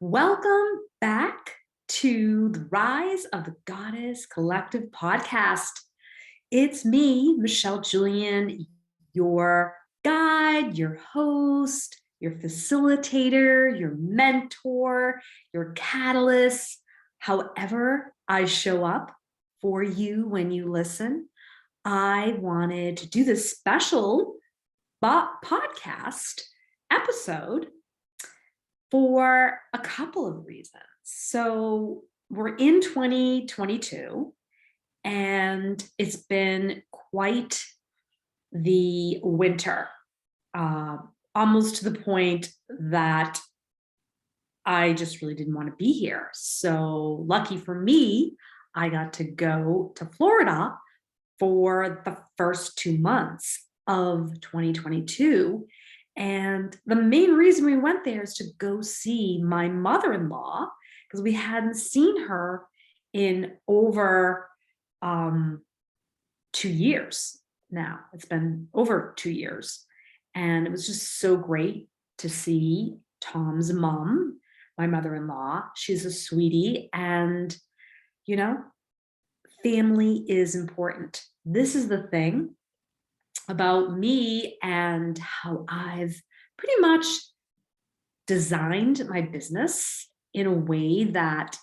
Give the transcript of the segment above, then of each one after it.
Welcome back to the Rise of the Goddess Collective podcast. It's me, Michelle Julian, your guide, your host, your facilitator, your mentor, your catalyst, however I show up for you when you listen. I wanted to do this special podcast episode for a couple of reasons. So we're in 2022 and it's been quite the winter, almost to the point that I just really didn't want to be here. So lucky for me, I got to go to Florida for the first 2 months of 2022. And the main reason we went there is to go see my mother-in-law because we hadn't seen her in over 2 years now. It's been over 2 years. And it was just so great to see Tom's mom, my mother-in-law. She's a sweetie. And, family is important. This is the thing about me and how I've pretty much designed my business in a way that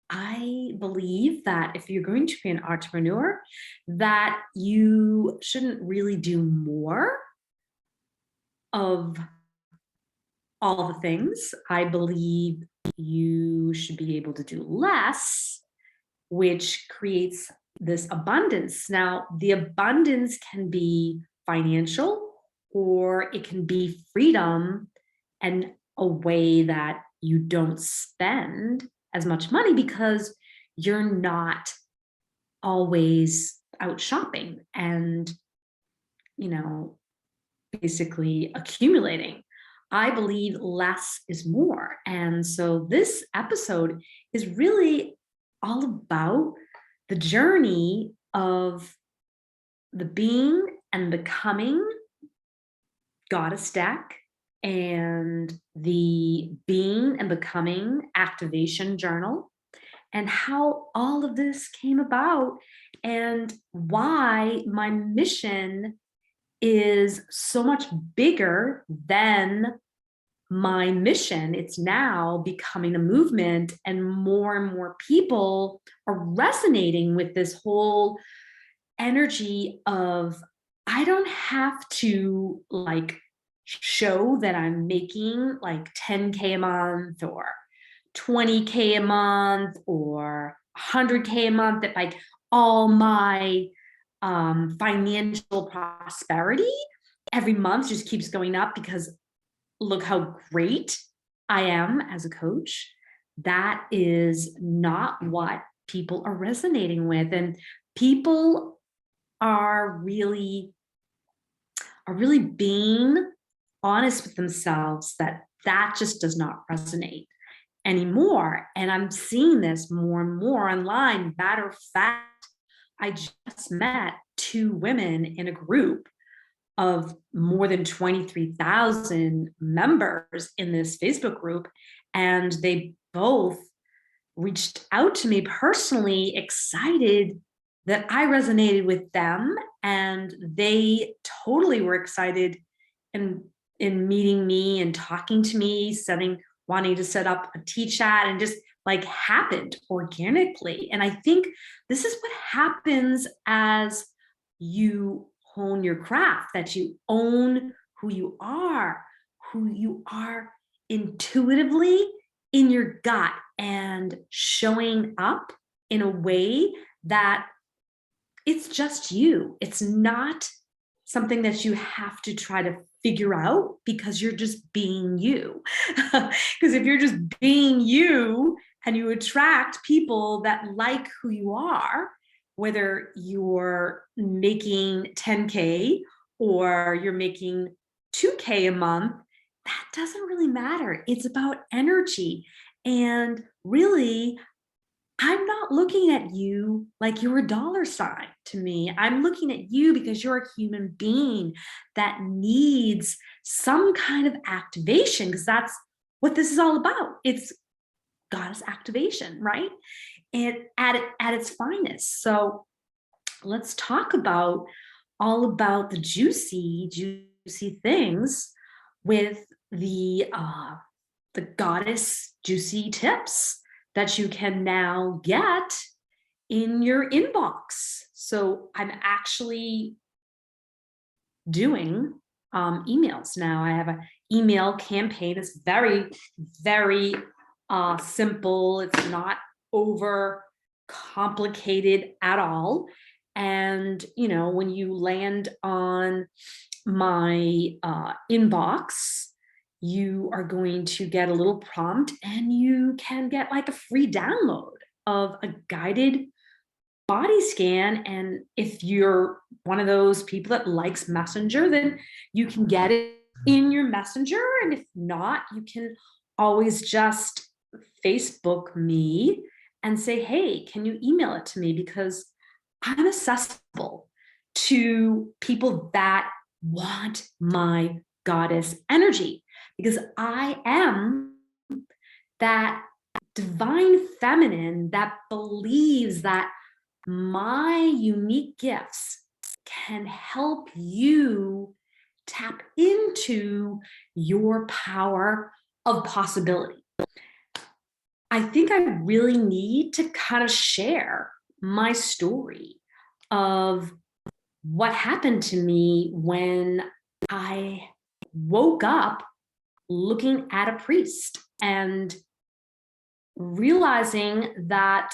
I believe that if you're going to be an entrepreneur, that you shouldn't really do more of all the things. I believe you should be able to do less, which creates this abundance. Now, the abundance can be financial or it can be freedom and a way that you don't spend as much money because you're not always out shopping and, basically accumulating. I believe less is more. And so this episode is really all about the journey of the being and becoming goddess deck and the being and becoming activation journal and how all of this came about and why my mission is so much bigger than my mission. It's now becoming a movement and more people are resonating with this whole energy of I don't have to show that I'm making 10K a month or 20K a month or 100K a month, that all my financial prosperity every month just keeps going up because look how great I am as a coach. That is not what people are resonating with. And people are really being honest with themselves that just does not resonate anymore. And I'm seeing this more and more online. Matter of fact, I just met 2 women in a group of more than 23,000 members in this Facebook group. And they both reached out to me personally, excited that I resonated with them. And they totally were excited in meeting me and talking to me, wanting to set up a tea chat, and just happened organically. And I think this is what happens as you hone your craft, that you own who you are intuitively in your gut and showing up in a way that it's just you. It's not something that you have to try to figure out because you're just being you. Because if you're just being you and you attract people that like who you are, whether you're making 10K or you're making 2K a month, that doesn't really matter. It's about energy. And really, I'm not looking at you like you're a dollar sign to me. I'm looking at you because you're a human being that needs some kind of activation, because that's what this is all about. It's goddess activation, right? And at its finest. So let's talk about all about the juicy things with the goddess juicy tips that you can now get in your inbox. So I'm actually doing emails now. I have an email campaign. It's very, very simple. It's not over complicated at all. And, you know, when you land on my inbox, you are going to get a little prompt and you can get like a free download of a guided body scan. And if you're one of those people that likes Messenger, then you can get it in your Messenger. And if not, you can always just Facebook me and say, hey, can you email it to me? Because I'm accessible to people that want my goddess energy, because I am that divine feminine that believes that my unique gifts can help you tap into your power of possibility. I think I really need to kind of share my story of what happened to me when I woke up looking at a priest and realizing that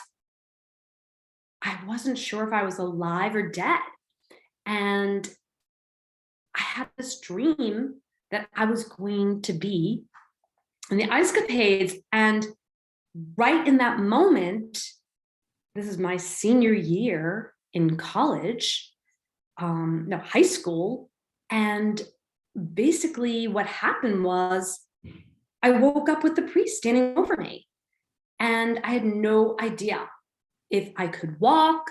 I wasn't sure if I was alive or dead. And I had this dream that I was going to be in the ice capades. And right in that moment, this is my senior year in college, no, high school. And basically what happened was I woke up with the priest standing over me. And I had no idea if I could walk,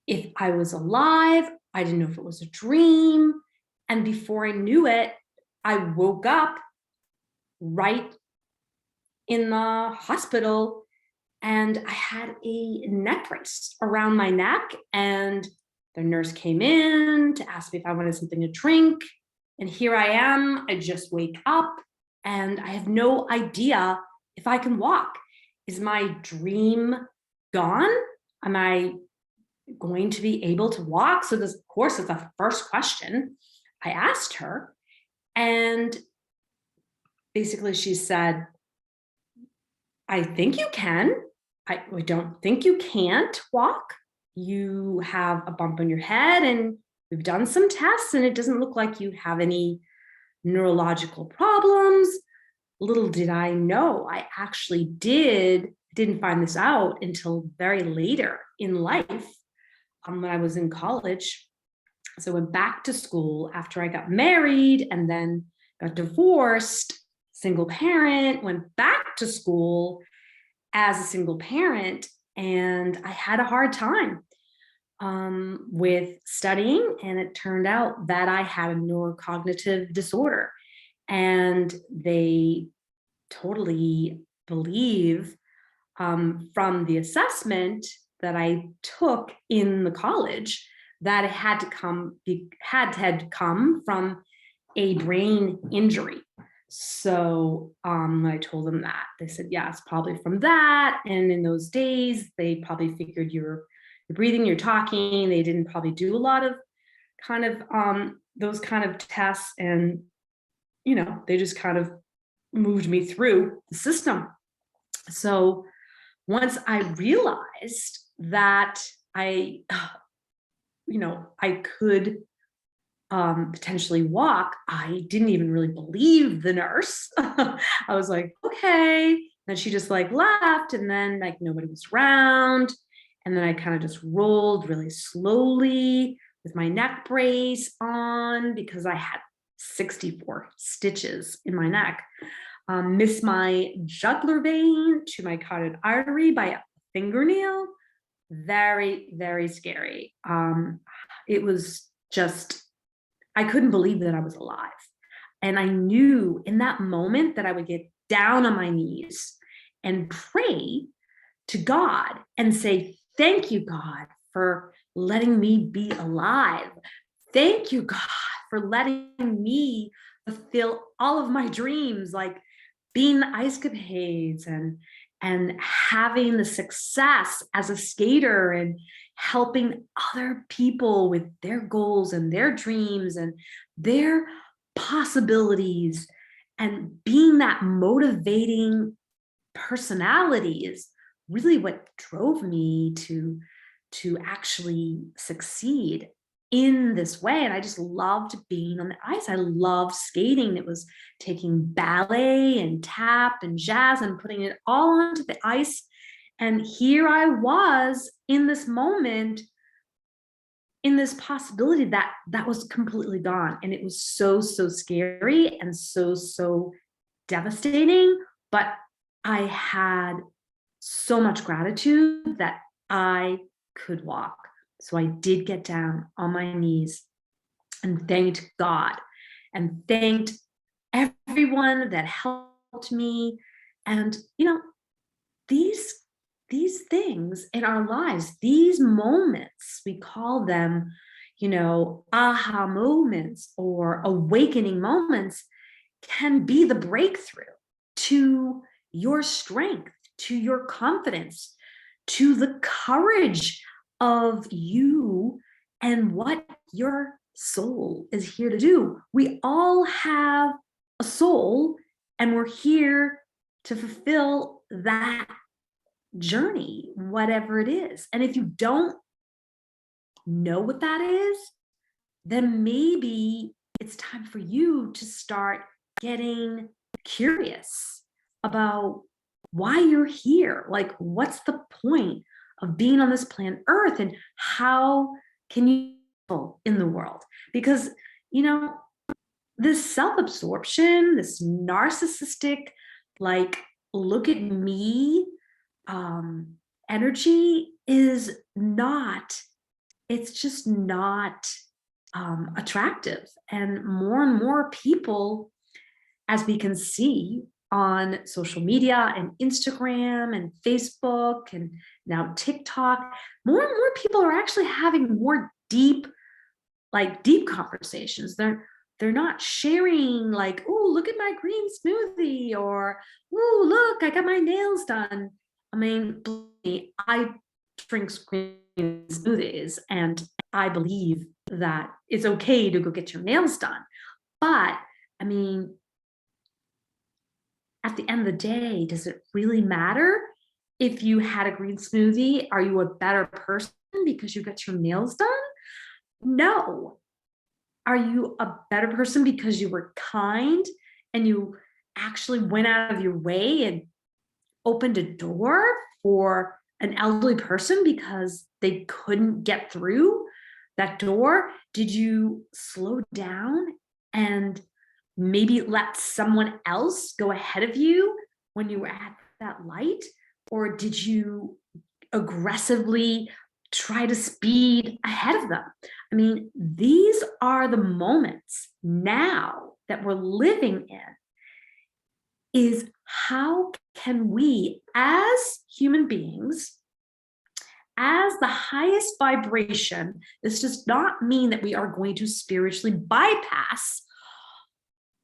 if I was alive. I didn't know if it was a dream. And before I knew it, I woke up right in the hospital and I had a neck brace around my neck. And the nurse came in to ask me if I wanted something to drink. And here I am, I just wake up and I have no idea if I can walk. Is my dream gone? Am I going to be able to walk? So this, of course, is the first question I asked her. And basically she said, I think you can. I don't think you can't walk. You have a bump on your head and we've done some tests and it doesn't look like you have any neurological problems. Little did I know, I actually didn't find this out until very later in life, when I was in college. So I went back to school after I got married and then got divorced, single parent, went back to school as a single parent. And I had a hard time with studying. And it turned out that I had a neurocognitive disorder. And they totally believe from the assessment that I took in the college that it had to come from a brain injury. So when I told them that, they said, yeah, it's probably from that. And in those days, they probably figured you're breathing, you're talking. They didn't probably do a lot of kind of those kind of tests. And, you know, they just kind of moved me through the system. So once I realized that I could potentially walk, I didn't even really believe the nurse. I was like, okay. And she just like laughed and then like nobody was around. And then I kind of just rolled really slowly with my neck brace on because I had 64 stitches in my neck. Missed my jugular vein to my carotid artery by a fingernail. Very, very scary. It was just, I couldn't believe that I was alive. And I knew in that moment that I would get down on my knees and pray to God and say, thank you, God, for letting me be alive. Thank you, God, for letting me fulfill all of my dreams, like being the ice capades and having the success as a skater and helping other people with their goals and their dreams and their possibilities, and being that motivating personality is really what drove me to actually succeed in this way. And I just loved being on the ice. I loved skating. It was taking ballet and tap and jazz and putting it all onto the ice. And here I was in this moment, in this possibility that was completely gone. And it was so, so scary and so, so devastating. But I had so much gratitude that I could walk. So I did get down on my knees and thanked God and thanked everyone that helped me. And, these these things in our lives, these moments, we call them, aha moments or awakening moments, can be the breakthrough to your strength, to your confidence, to the courage of you and what your soul is here to do. We all have a soul, and we're here to fulfill that journey, whatever it is. And if you don't know what that is, then maybe it's time for you to start getting curious about why you're here. Like, what's the point of being on this planet Earth, and how can you in the world? Because, this self-absorption, this narcissistic, like, look at me energy is not, it's just not attractive. And more people, as we can see on social media and Instagram and Facebook and now TikTok, more and more people are actually having more deep conversations. They're not sharing like, oh, look at my green smoothie, or oh, look, I got my nails done. I mean, I drink green smoothies, and I believe that it's okay to go get your nails done. But I mean, at the end of the day, does it really matter if you had a green smoothie? Are you a better person because you got your nails done? No. Are you a better person because you were kind and you actually went out of your way and opened a door for an elderly person because they couldn't get through that door? Did you slow down and maybe let someone else go ahead of you when you were at that light? Or did you aggressively try to speed ahead of them? I mean, these are the moments now that we're living in. Is how can we, as human beings, as the highest vibration, this does not mean that we are going to spiritually bypass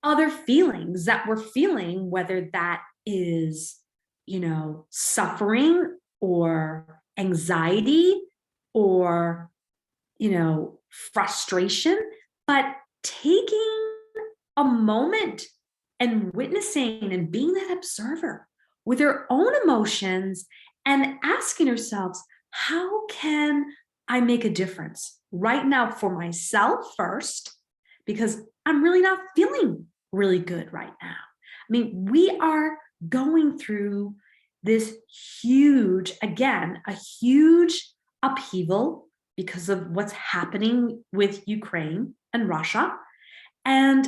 other feelings that we're feeling, whether that is, suffering or anxiety or, frustration, but taking a moment and witnessing and being that observer with our own emotions and asking ourselves, how can I make a difference right now for myself first? Because I'm really not feeling really good right now. I mean, we are going through this huge, again, a huge upheaval because of what's happening with Ukraine and Russia. And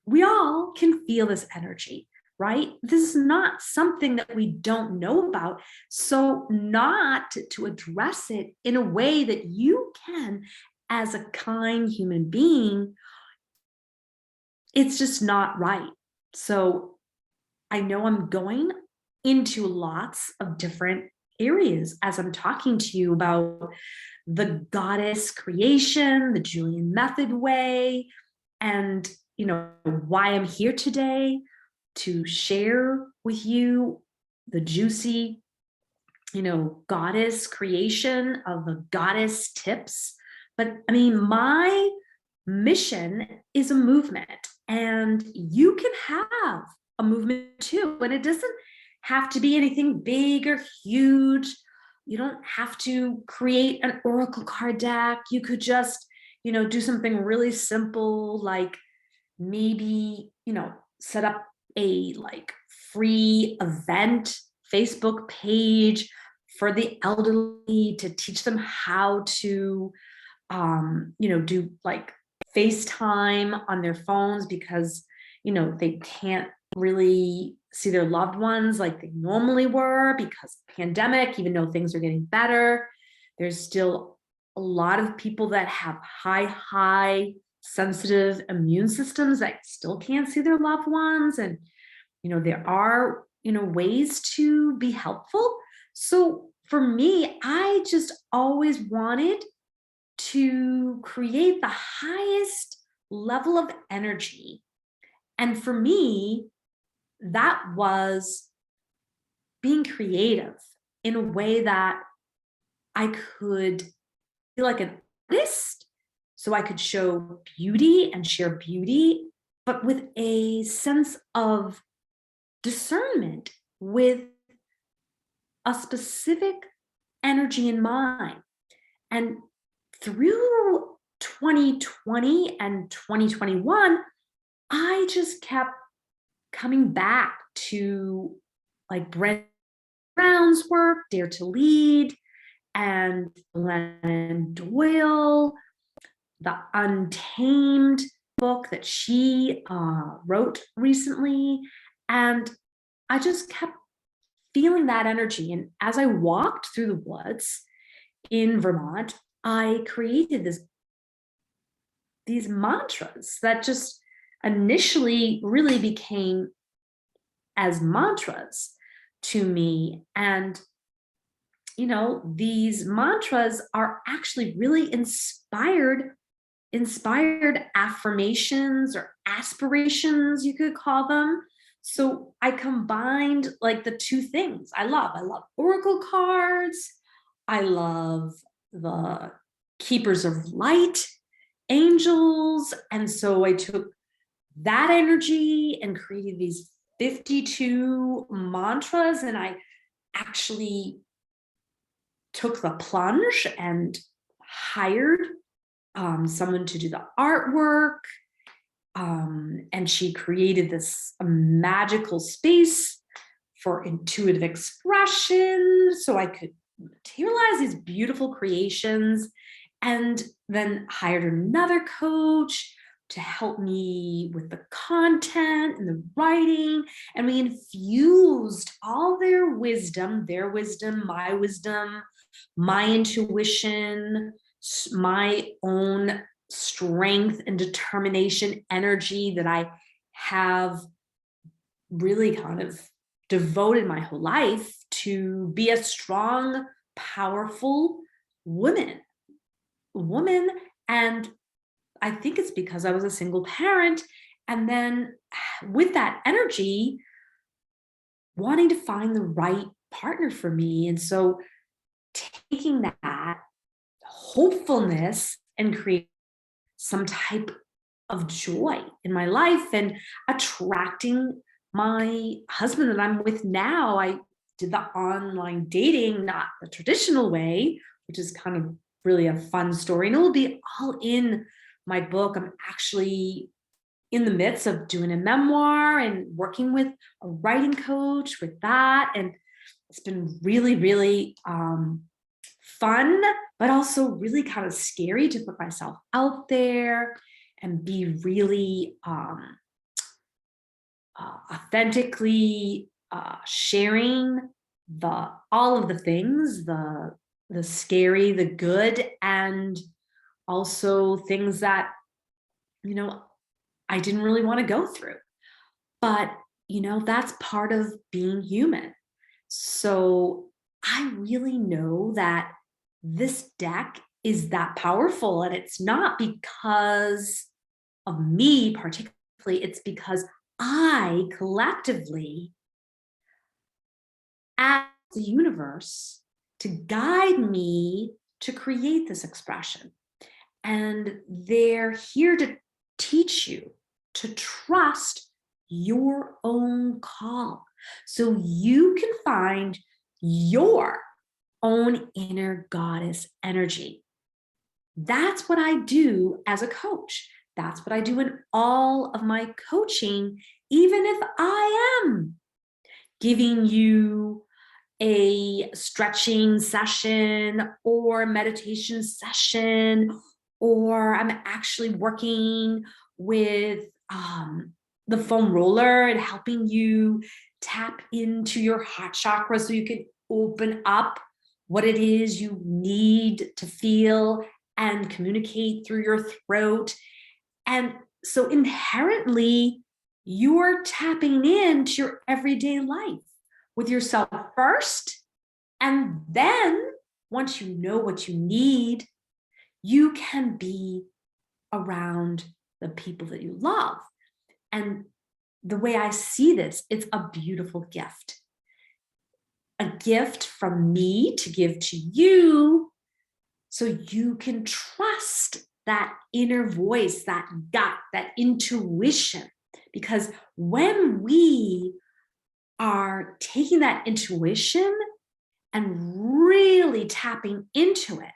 we all can feel this energy, right? This is not something that we don't know about. So, not to address it in a way that you can, as a kind human being, it's just not right. So, I know I'm going into lots of different areas as I'm talking to you about the goddess creation, the Julian method way, and why I'm here today to share with you the juicy, goddess creation of the goddess tips. But I mean, my mission is a movement, and you can have a movement too. And it doesn't have to be anything big or huge. You don't have to create an oracle card deck. You could just, do something really simple, like maybe, set up a like free event Facebook page for the elderly to teach them how to do like FaceTime on their phones, because they can't really see their loved ones like they normally were because of the pandemic. Even though things are getting better, there's still a lot of people that have high sensitive immune systems that still can't see their loved ones. And there are ways to be helpful. So for me, I just always wanted to create the highest level of energy. And for me, that was being creative in a way that I could feel like an artist, so I could show beauty and share beauty, but with a sense of discernment, with a specific energy in mind. And through 2020 and 2021, I just kept coming back to like Brent Brown's work, Dare to Lead, and Glennon Doyle, the Untamed book that she wrote recently. And I just kept feeling that energy. And as I walked through the woods in Vermont, I created these mantras that just initially really became as mantras to me. And these mantras are actually really inspired affirmations or aspirations, you could call them. So I combined like the two things I love. I love oracle cards. I love the keepers of light, angels. And so I took that energy and created these 52 mantras. And I actually took the plunge and hired someone to do the artwork. And she created this magical space for intuitive expression so I could materialize these beautiful creations, and then hired another coach to help me with the content and the writing. And we infused all their wisdom, my intuition, my own strength and determination energy that I have really kind of devoted my whole life to be a strong, powerful woman. And I think it's because I was a single parent. And then with that energy, wanting to find the right partner for me. And so taking that hopefulness and creating some type of joy in my life and attracting my husband that I'm with now. I did the online dating, not the traditional way, which is kind of really a fun story. And it will be all in my book. I'm actually in the midst of doing a memoir and working with a writing coach with that. And it's been really, really fun, but also really kind of scary to put myself out there and be really authentically sharing all of the things, the scary, the good, and also things that I didn't really want to go through. But that's part of being human. So I really know that this deck is that powerful, and it's not because of me particularly, it's because I collectively asked the universe to guide me to create this expression. And they're here to teach you to trust your own call so you can find your own inner goddess energy. That's what I do as a coach. That's what I do in all of my coaching, even if I am giving you a stretching session or meditation session, or I'm actually working with the foam roller and helping you tap into your heart chakra so you can open up what it is you need to feel and communicate through your throat. And so inherently, you're tapping into your everyday life with yourself first. And then once you know what you need, you can be around the people that you love. And the way I see this, it's a beautiful gift. A gift from me to give to you so you can trust that inner voice, that gut, that intuition. Because when we are taking that intuition and really tapping into it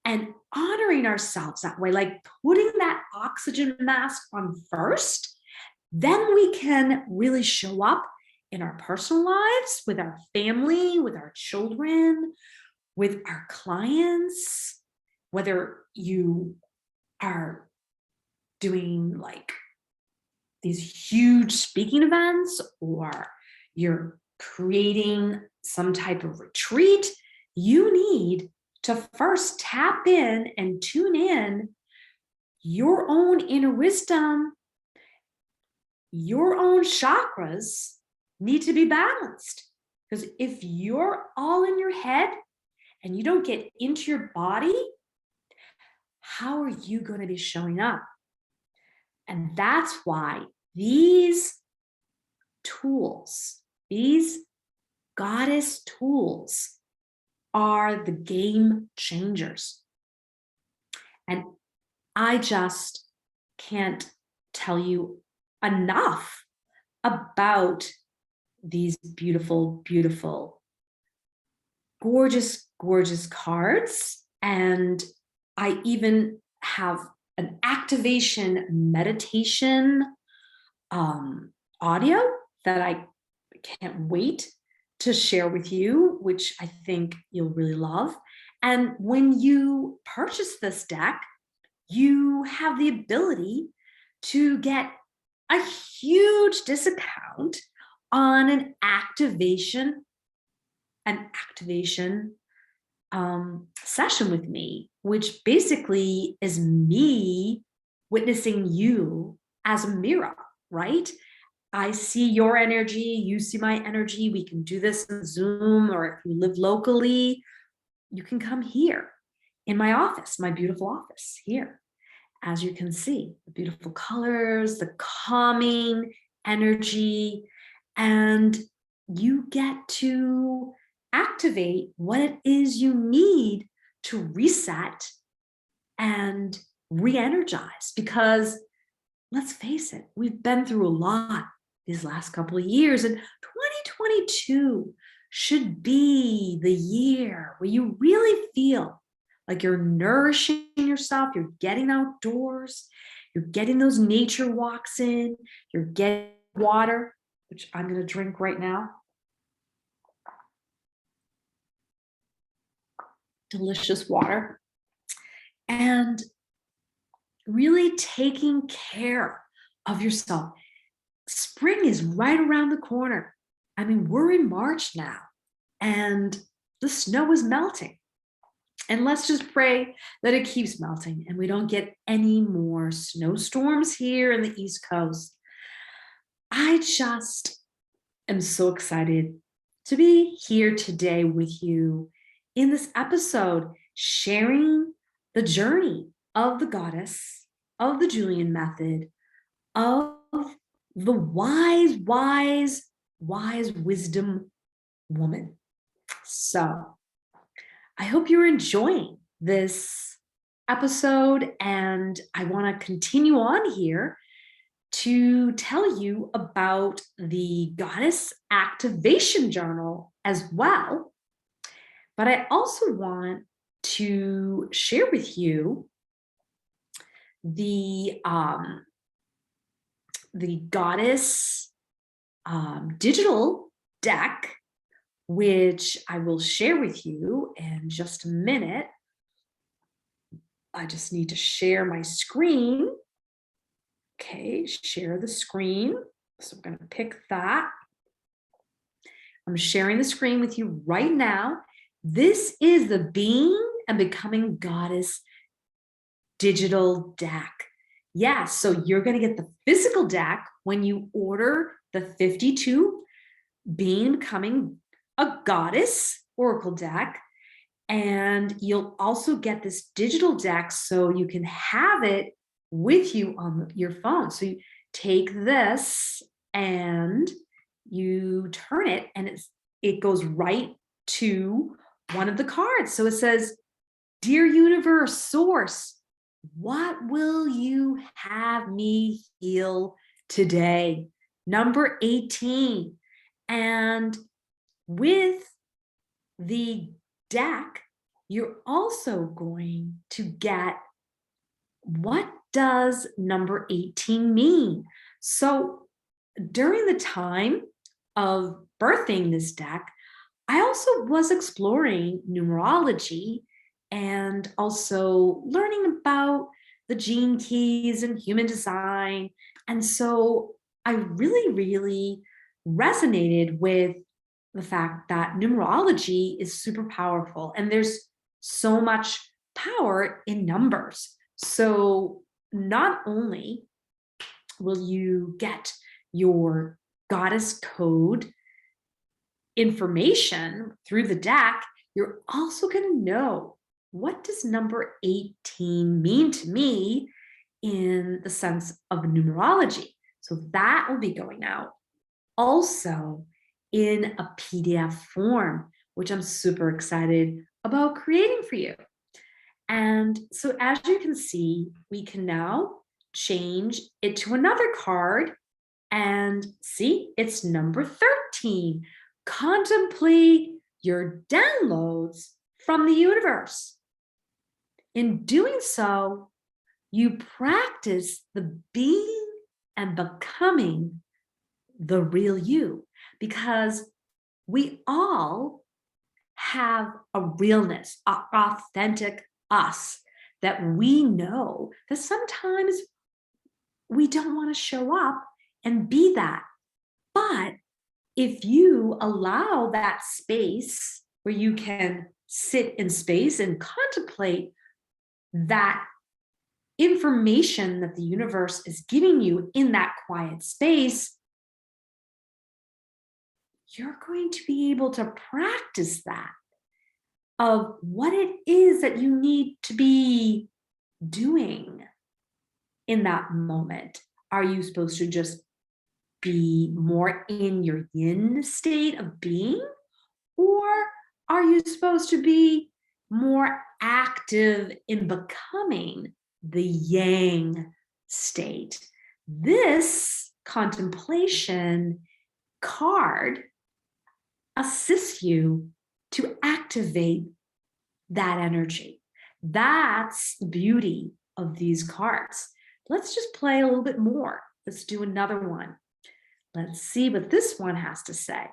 and honoring ourselves that way, like putting that oxygen mask on first, then we can really show up in our personal lives, with our family, with our children, with our clients, whether you are doing like these huge speaking events or you're creating some type of retreat, you need to first tap in and tune in your own inner wisdom. Your own chakras need to be balanced, because if you're all in your head and you don't get into your body, how are you going to be showing up? And that's why these tools, these goddess tools, are the game changers. And I just can't tell you enough about these beautiful, beautiful, gorgeous, gorgeous cards. And I even have an activation meditation audio that I can't wait to share with you, which I think you'll really love. And when you purchase this deck, you have the ability to get a huge discount on an activation session with me, which basically is me witnessing you as a mirror, right? I see your energy, you see my energy. We can do this in Zoom, or if you live locally, you can come here in my office, my beautiful office here. As you can see, the beautiful colors, the calming energy, and you get to activate what it is you need to reset and re-energize. Because let's face it, we've been through a lot these last couple of years, and 2022 should be the year where you really feel like you're nourishing yourself, you're getting outdoors, you're getting those nature walks in, you're getting water, which I'm going to drink right now. Delicious water. And really taking care of yourself. Spring is right around the corner. I mean, we're in March now, and the snow is melting. And let's just pray that it keeps melting and we don't get any more snowstorms here in the East Coast. I just am so excited to be here today with you in this episode, sharing the journey of the goddess, of the Julian method, of the wise wisdom woman. So I hope you're enjoying this episode, and I want to continue on here to tell you about the Goddess Activation Journal as well. But I also want to share with you the Goddess digital deck, which I will share with you in just a minute. I just need to share my screen. Okay, share the screen. So I'm going to pick that. I'm sharing the screen with you right now. This is the Being and Becoming Goddess digital deck. Yeah, so you're going to get the physical deck when you order the 52 Being and Becoming a Goddess Oracle deck. And you'll also get this digital deck so you can have it with you on your phone. So you take this and you turn it, and it goes right to one of the cards. So it says, "Dear Universe, Source, what will you have me heal today?" Number 18. And with the deck, you're also going to get, what does number 18 mean? So during the time of birthing this deck, I also was exploring numerology and also learning about the gene keys and human design. And so I really resonated with the fact that numerology is super powerful, and there's so much power in numbers. So not only will you get your goddess code information through the deck, you're also going to know, what does number 18 mean to me in the sense of numerology? So that will be going out also in a PDF form, which I'm super excited about creating for you. And so as you can see, we can now change it to another card, and see, it's number 13. Contemplate your downloads from the universe. In doing so, you practice the being and becoming the real you, because we all have a realness, an authentic us that we know that sometimes we don't want to show up and be that. But if you allow that space where you can sit in space and contemplate that information that the universe is giving you in that quiet space, you're going to be able to practice that, of what it is that you need to be doing in that moment. Are you supposed to just be more in your yin state of being? Or are you supposed to be more active in becoming the yang state? This contemplation card assists you to activate that energy. That's the beauty of these cards. Let's just play a little bit more. Let's do another one. Let's see what this one has to say.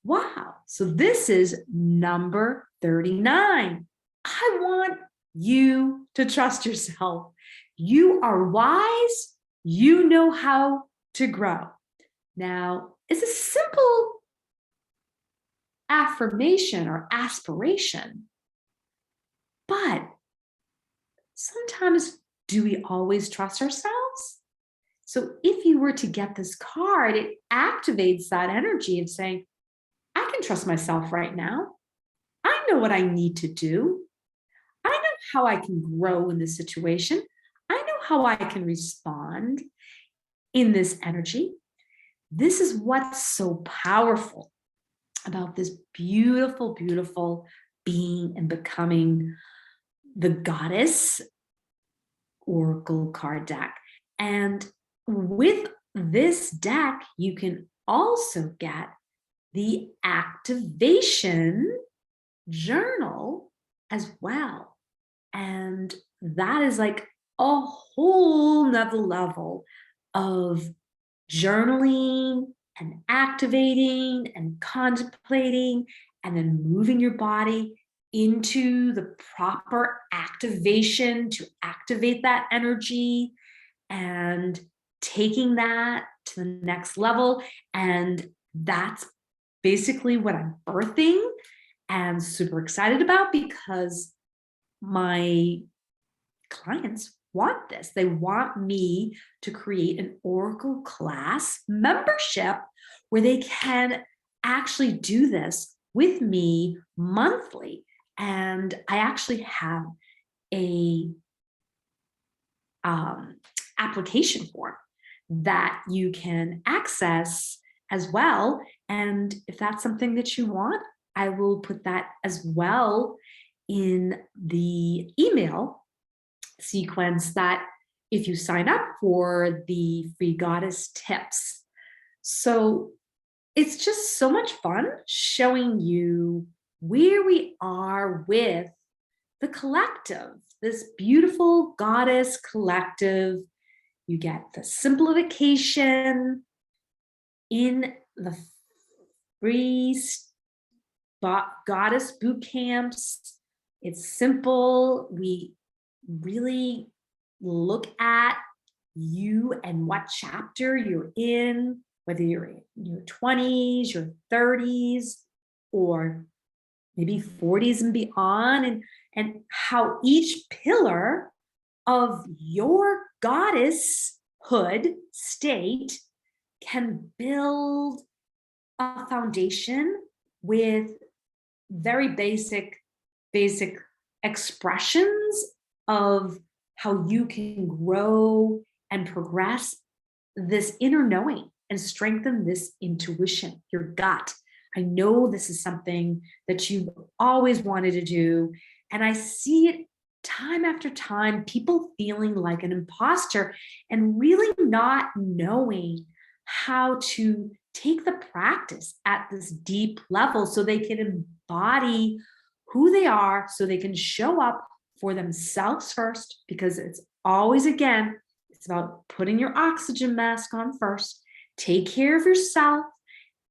Wow, so this is number 39. I want you to trust yourself. You are wise. You know how to grow. Now, it's a simple affirmation or aspiration, but sometimes, do we always trust ourselves? So if you were to get this card, it activates that energy of saying, I can can trust myself right now. I know what I need to do. I know how I can grow in this situation. I know how I can respond in this energy. This is what's so powerful about this beautiful, beautiful being and becoming the goddess oracle card deck. And with this deck, you can also get the activation journal as well. And that is like a whole nother level of journaling and activating and contemplating and then moving your body into the proper activation to activate that energy and taking that to the next level. And that's basically what I'm birthing and super excited about, because my clients want this. They want me to create an Oracle class membership where they can actually do this with me monthly. And I actually have a application form that you can access as well. And if that's something that you want, I will put that as well in the email sequence that if you sign up for the free goddess tips. So it's just so much fun showing you where we are with the collective, this beautiful goddess collective. You get the simplification in the free goddess boot camps. It's simple. We really look at you and what chapter you're in, whether you're in your 20s, your 30s, or maybe 40s and beyond, and how each pillar of your goddesshood state can build a foundation with very basic expressions of how you can grow and progress this inner knowing and strengthen this intuition, your gut. I know this is something that you've always wanted to do. And I see it time after time, people feeling like an imposter and really not knowing how to take the practice at this deep level so they can embody who they are, so they can show up for themselves first, because it's always, again, it's about putting your oxygen mask on first, take care of yourself,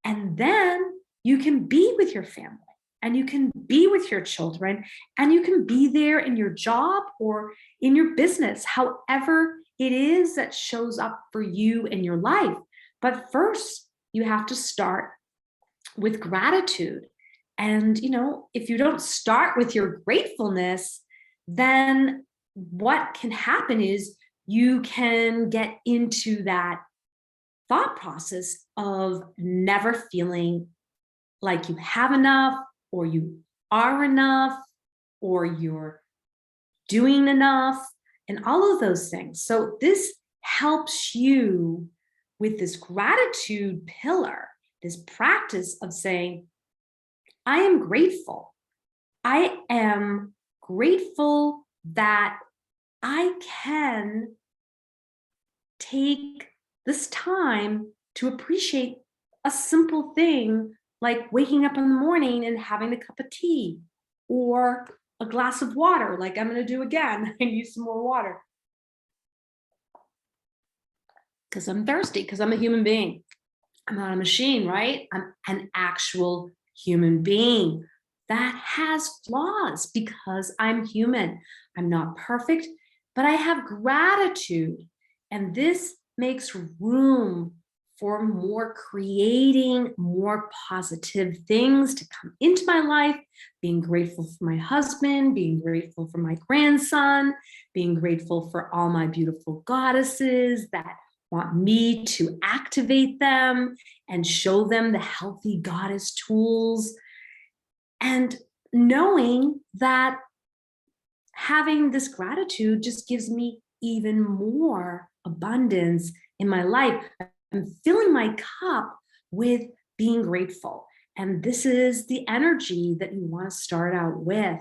and then you can be with your family and you can be with your children and you can be there in your job or in your business, however it is that shows up for you in your life. But first, you have to start with gratitude. And, if you don't start with your gratefulness, then what can happen is you can get into that thought process of never feeling like you have enough, or you are enough, or you're doing enough, and all of those things. So this helps you with this gratitude pillar, this practice of saying, I am grateful. I am grateful that I can take this time to appreciate a simple thing like waking up in the morning and having a cup of tea or a glass of water, like I'm going to do again. I need some more water because I'm thirsty, because I'm a human being. I'm not a machine, right? I'm an actual human being that has flaws because I'm human. I'm not perfect, but I have gratitude. And this makes room for more creating, more positive things to come into my life, being grateful for my husband, being grateful for my grandson, being grateful for all my beautiful goddesses that want me to activate them and show them the healthy goddess tools. And knowing that having this gratitude just gives me even more abundance in my life. I'm filling my cup with being grateful. And this is the energy that you want to start out with.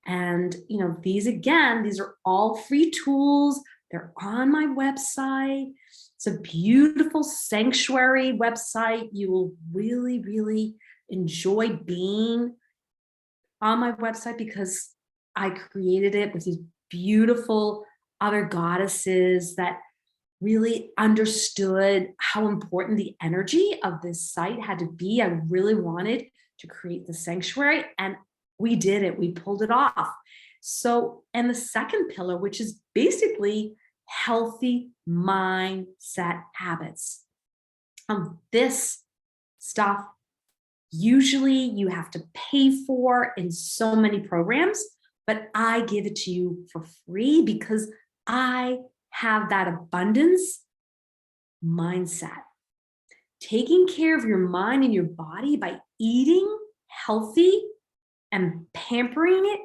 And, these are all free tools. They're on my website. It's a beautiful sanctuary website. You will really, really enjoy being on my website because I created it with these beautiful other goddesses that really understood how important the energy of this site had to be. I really wanted to create the sanctuary, and we did it. We pulled it off. So, and the second pillar, which is basically healthy mindset habits. This stuff usually you have to pay for in so many programs, but I give it to you for free because I have that abundance mindset. Taking care of your mind and your body by eating healthy and pampering it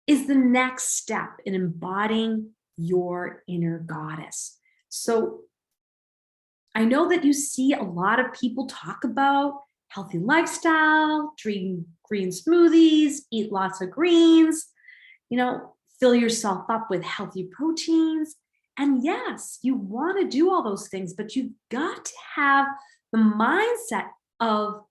is the next step in embodying your inner goddess. So I know that you see a lot of people talk about healthy lifestyle, drink green smoothies, eat lots of greens, fill yourself up with healthy proteins. And yes, you want to do all those things, but you've got to have the mindset of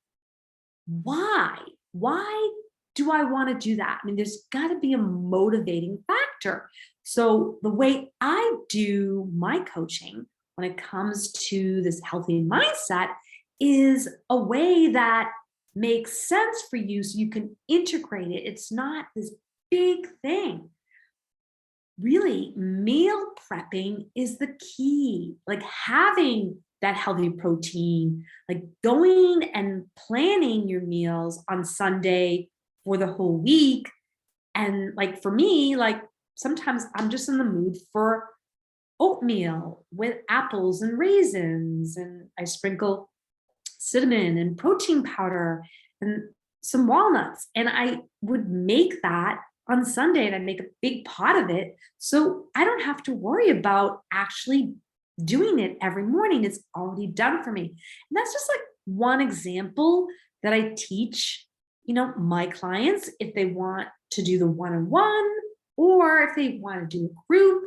why? Why do I want to do that? I mean, there's got to be a motivating factor. So the way I do my coaching when it comes to this healthy mindset is a way that makes sense for you so you can integrate it. It's not this big thing. Really, meal prepping is the key. Like having that healthy protein, like going and planning your meals on Sunday for the whole week. And like for me, like sometimes I'm just in the mood for oatmeal with apples and raisins, and I sprinkle cinnamon and protein powder and some walnuts. And I would make that on Sunday and I make a big pot of it. So I don't have to worry about actually doing it every morning. It's already done for me. And that's just like one example that I teach, my clients if they want to do the one-on-one, or if they want to do a group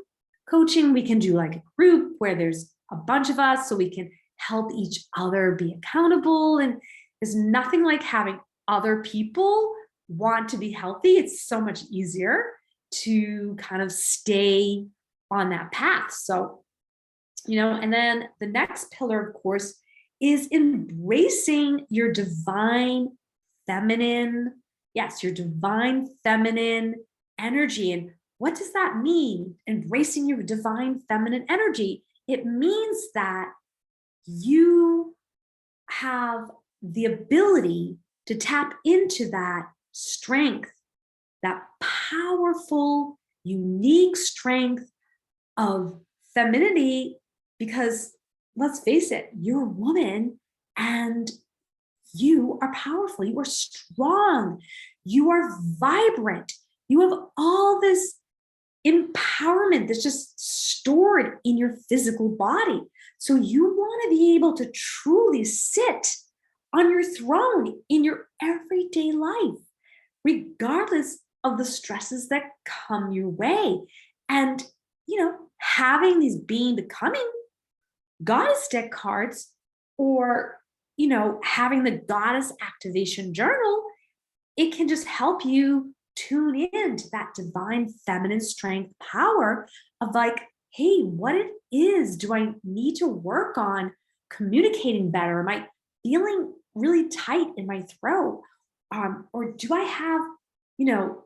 coaching, we can do like a group where there's a bunch of us so we can help each other be accountable. And there's nothing like having other people want to be healthy. It's so much easier to kind of stay on that path. So, and then the next pillar, of course, is embracing your divine feminine, yes, your divine feminine energy. And what does that mean? Embracing your divine feminine energy. It means that you have the ability to tap into that strength, that powerful, unique strength of femininity, because let's face it, you're a woman and you are powerful, you are strong, you are vibrant, you have all this empowerment that's just stored in your physical body. So you want to be able to truly sit on your throne in your everyday life, regardless of the stresses that come your way. And, having these being becoming goddess deck cards, or, having the goddess activation journal, it can just help you tune in to that divine feminine strength power of like, hey, what it is do I need to work on communicating better? Am I feeling really tight in my throat? Or do I have,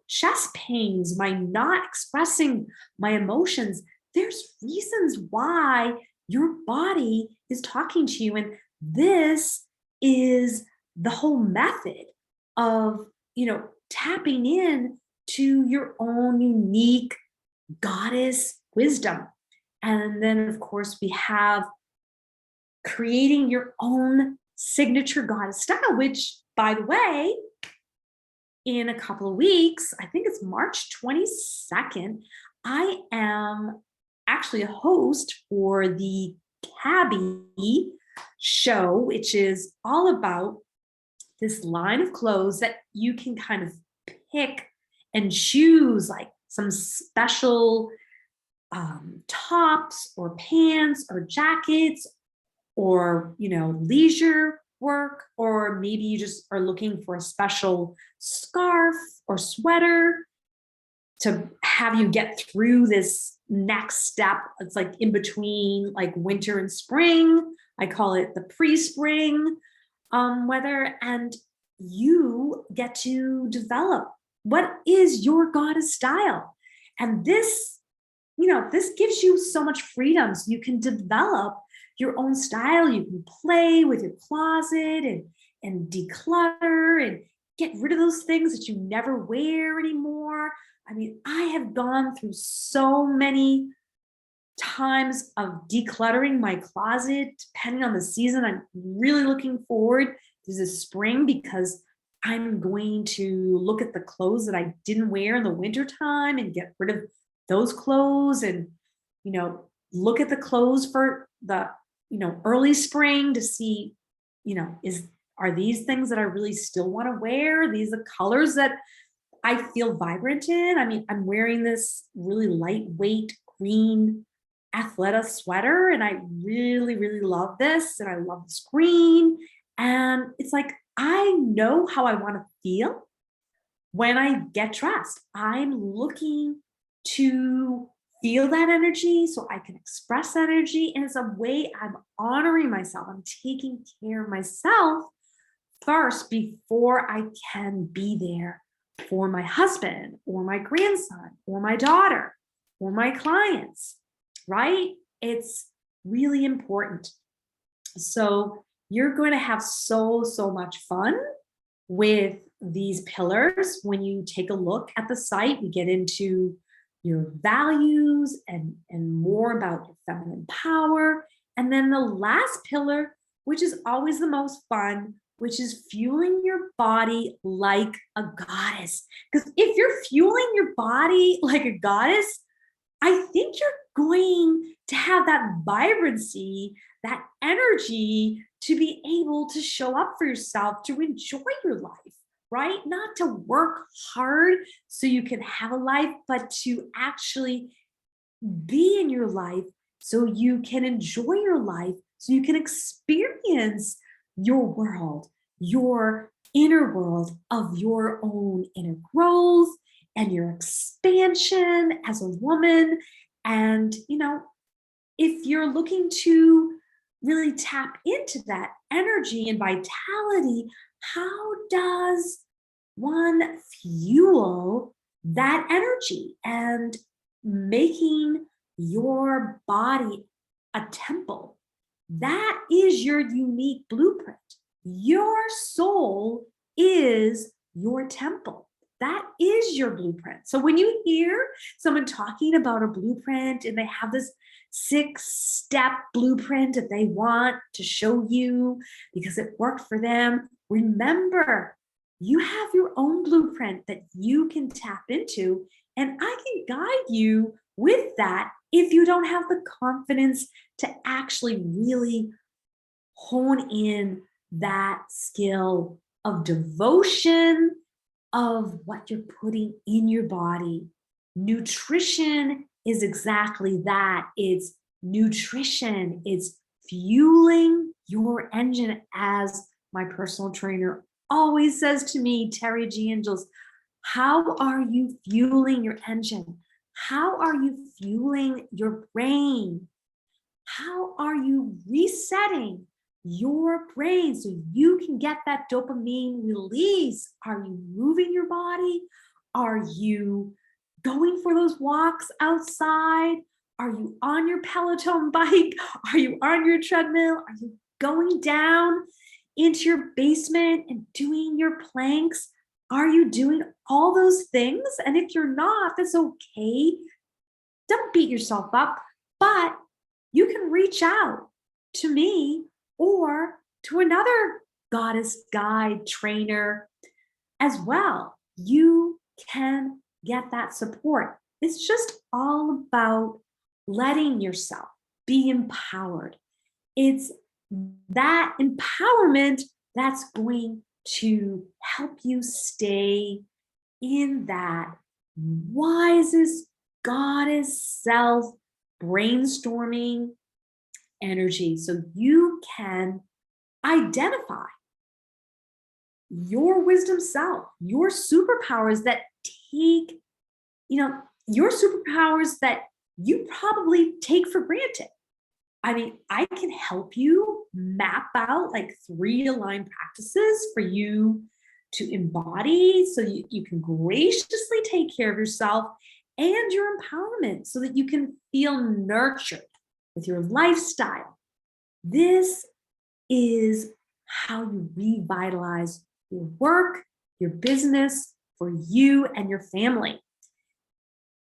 chest pains? Am I not expressing my emotions? There's reasons why your body is talking to you. And this is the whole method of, tapping in to your own unique goddess wisdom. And then, of course, we have creating your own signature goddess style, which, by the way, in a couple of weeks, I think it's March 22nd, I am actually a host for the Cabby show, which is all about this line of clothes that you can kind of pick and choose, like some special tops or pants or jackets, or leisure work, or maybe you just are looking for a special scarf or sweater to have you get through this next step. It's like in between like winter and spring. I call it the pre-spring weather. And you get to develop what is your goddess style. And this gives you so much freedom. So you can develop your own style. You can play with your closet and declutter and get rid of those things that you never wear anymore. I mean, I have gone through so many times of decluttering my closet, depending on the season. I'm really looking forward to this spring because I'm going to look at the clothes that I didn't wear in the wintertime and get rid of those clothes, and look at the clothes for the early spring to see are these things that I really still want to wear? Are these the colors that I feel vibrant in? I mean, I'm wearing this really lightweight green Athleta sweater, and I really, really love this, and I love this green. And it's like, I know how I want to feel when I get dressed. I'm looking to feel that energy so I can express energy. And it's a way I'm honoring myself. I'm taking care of myself first before I can be there for my husband or my grandson or my daughter or my clients, right? It's really important. So you're going to have so much fun with these pillars. When you take a look at the site, we get into your values and more about your feminine power. And then the last pillar, which is always the most fun, which is fueling your body like a goddess. Because if you're fueling your body like a goddess, I think you're going to have that vibrancy, that energy to be able to show up for yourself, to enjoy your life, right? Not to work hard so you can have a life, but to actually be in your life so you can enjoy your life, so you can experience your world, your inner world of your own inner growth and your expansion as a woman. And, if you're looking to really tap into that energy and vitality, how does one fuel that energy and making your body a temple? That is your unique blueprint. Your soul is your temple. That is your blueprint. So when you hear someone talking about a blueprint and they have this 6-step blueprint that they want to show you because it worked for them, remember, you have your own blueprint that you can tap into, and I can guide you with that if you don't have the confidence to actually really hone in that skill of devotion, of what you're putting in your body. Nutrition is exactly that. It's nutrition. It's fueling your engine, as my personal trainer always says to me, Terry G. Angels. How are you fueling your engine? How are you fueling your brain? How are you resetting your brain so you can get that dopamine release? Are you moving your body? Are you going for those walks outside? Are you on your Peloton bike? Are you on your treadmill? Are you going down into your basement and doing your planks? Are you doing all those things? And if you're not, that's okay. Don't beat yourself up, but you can reach out to me or to another goddess guide trainer as well. You can get that support. It's just all about letting yourself be empowered. It's that empowerment that's going to help you stay in that wisest goddess self brainstorming energy so you can identify your wisdom self, your superpowers that take, your superpowers that you probably take for granted. I mean, I can help you map out like 3 aligned practices for you to embody so you can graciously take care of yourself and your empowerment so that you can feel nurtured with your lifestyle. This is how you revitalize your work, your business, for you and your family.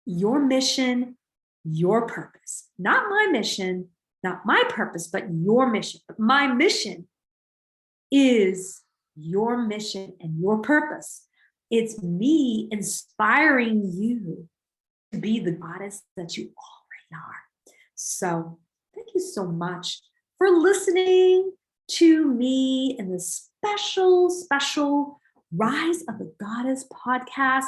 Your mission, your purpose. Not my mission, not my purpose, but your mission. But my mission is your mission and your purpose. It's me inspiring you to be the goddess that you already are. So thank you so much for listening to me in this special Rise of the Goddess podcast.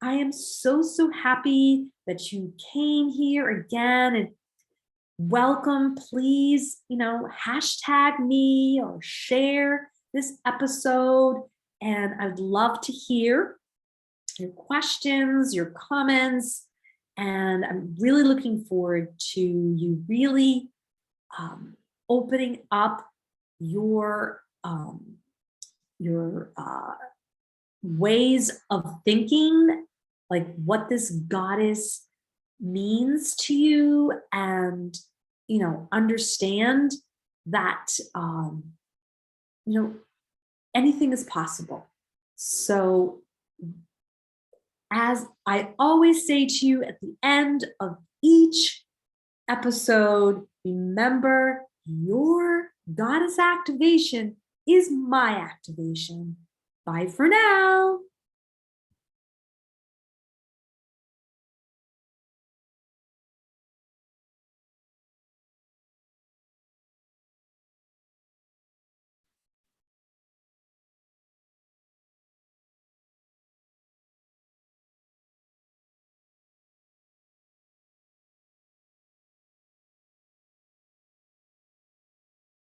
I am so happy that you came here again, and welcome. Please, hashtag me or share this episode. And I'd love to hear your questions, your comments. And I'm really looking forward to you really opening up your ways of thinking, like what this goddess means to you, and understand that anything is possible. So as I always say to you at the end of each episode, remember, your goddess activation is my activation. Bye for now.